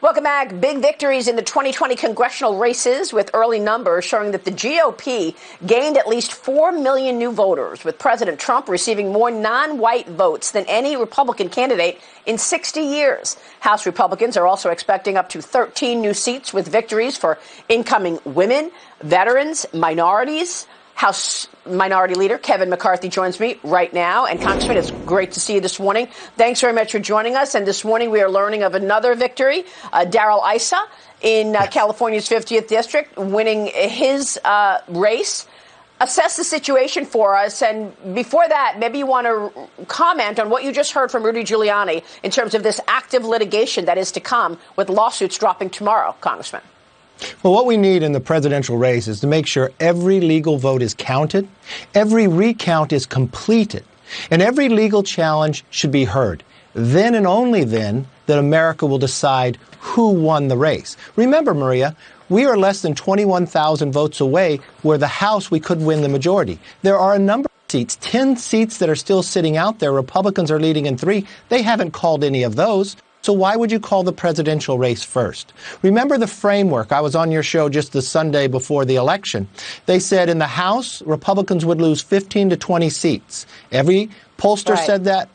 Welcome back. Big victories in the 2020 congressional races with early numbers showing that the GOP gained at least 4 million new voters, with President Trump receiving more non-white votes than any Republican candidate in 60 years. House Republicans are also expecting up to 13 new seats with victories for incoming women, veterans, minorities. House Minority Leader Kevin McCarthy joins me right now. And Congressman, it's great to see you this morning. Thanks very much for joining us. And this morning we are learning of another victory. Darrell Issa in California's 50th District, winning his race. Assess the situation for us. And before that, maybe you want to comment on what you just heard from Rudy Giuliani in terms of this active litigation that is to come with lawsuits dropping tomorrow, Congressman. Well, what we need in the presidential race is to make sure every legal vote is counted, every recount is completed, and every legal challenge should be heard. Then and only then that America will decide who won the race. Remember, Maria, we are less than 21,000 votes away where the House we could win the majority. There are a number of seats, 10 seats that are still sitting out there. Republicans are leading in 3. They haven't called any of those. So why would you call the presidential race first? Remember the framework. I was on your show just the Sunday before the election. They said in the House, Republicans would lose 15 to 20 seats. Every pollster said that.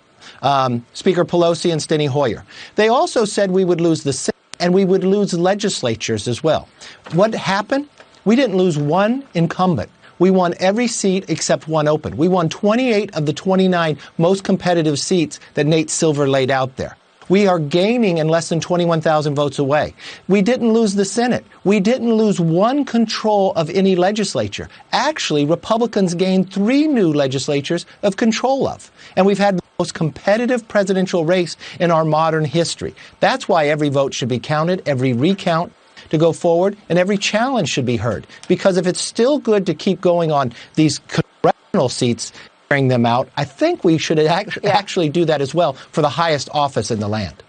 Speaker Pelosi and Steny Hoyer. They also said we would lose the Senate and we would lose legislatures as well. What happened? We didn't lose one incumbent. We won every seat except one open. We won 28 of the 29 most competitive seats that Nate Silver laid out there. We are gaining and less than 21,000 votes away. We didn't lose the Senate. We didn't lose one control of any legislature. Actually, Republicans gained 3 new legislatures of control of. And we've had the most competitive presidential race in our modern history. That's why every vote should be counted, every recount to go forward, and every challenge should be heard. Because if it's still good to keep going on these congressional seats, them out, I think we should actually do that as well for the highest office in the land.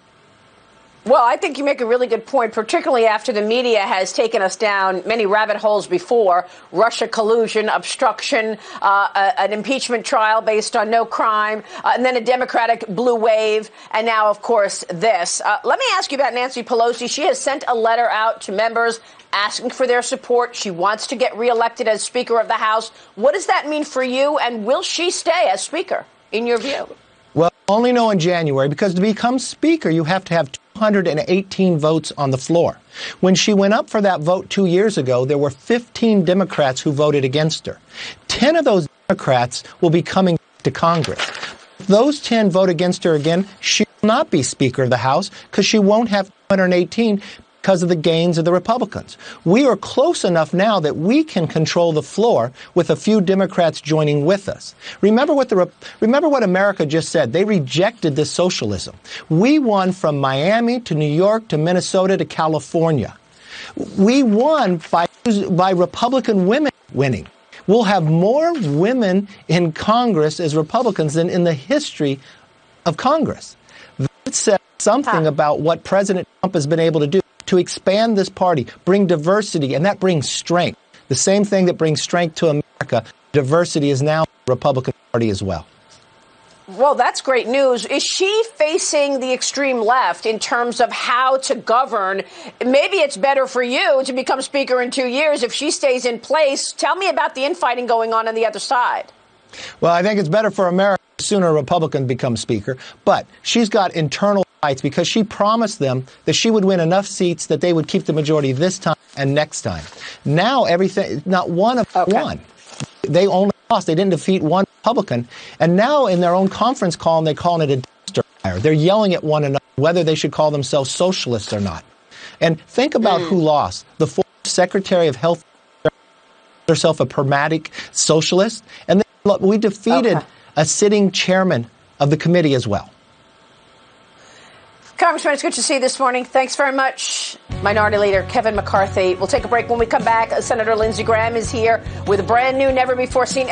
Well, I think you make a really good point, particularly after the media has taken us down many rabbit holes before. Russia collusion, obstruction, an impeachment trial based on no crime, and then a Democratic blue wave, and now, of course, this. Let me ask you about Nancy Pelosi. She has sent a letter out to members asking for their support. She wants to get reelected as Speaker of the House. What does that mean for you, and will she stay as Speaker, in your view? Well, only know in January, because to become Speaker, you have to have 218 votes on the floor. When she went up for that vote 2 years ago, there were 15 Democrats who voted against her. 10 of those Democrats will be coming to Congress. If those 10 vote against her again, she will not be Speaker of the House because she won't have 218 because of the gains of the Republicans. We are close enough now that we can control the floor with a few Democrats joining with us. Remember what America just said. They rejected this socialism. We won from Miami to New York to Minnesota to California. We won by Republican women winning. We'll have more women in Congress as Republicans than in the history of Congress. That says something about what President Trump has been able to do to expand this party, bring diversity, and that brings strength. The same thing that brings strength to America, diversity is now the Republican Party as well. Well, that's great news. Is she facing the extreme left in terms of how to govern? Maybe it's better for you to become Speaker in 2 years if she stays in place. Tell me about the infighting going on the other side. Well, I think it's better for America the sooner a Republican becomes Speaker. But she's got internal fights because she promised them that she would win enough seats that they would keep the majority this time and next time. Now everything, not one of them won. They only lost. They didn't defeat one Republican. And now in their own conference call, they're calling it a dumpster fire. They're yelling at one another whether they should call themselves socialists or not. And think about who lost. The former Secretary of Health, herself a pragmatic socialist. And then we defeated a sitting chairman of the committee as well. Congressman, it's good to see you this morning. Thanks very much. Minority Leader Kevin McCarthy. We'll take a break. When we come back, Senator Lindsey Graham is here with a brand new, never-before-seen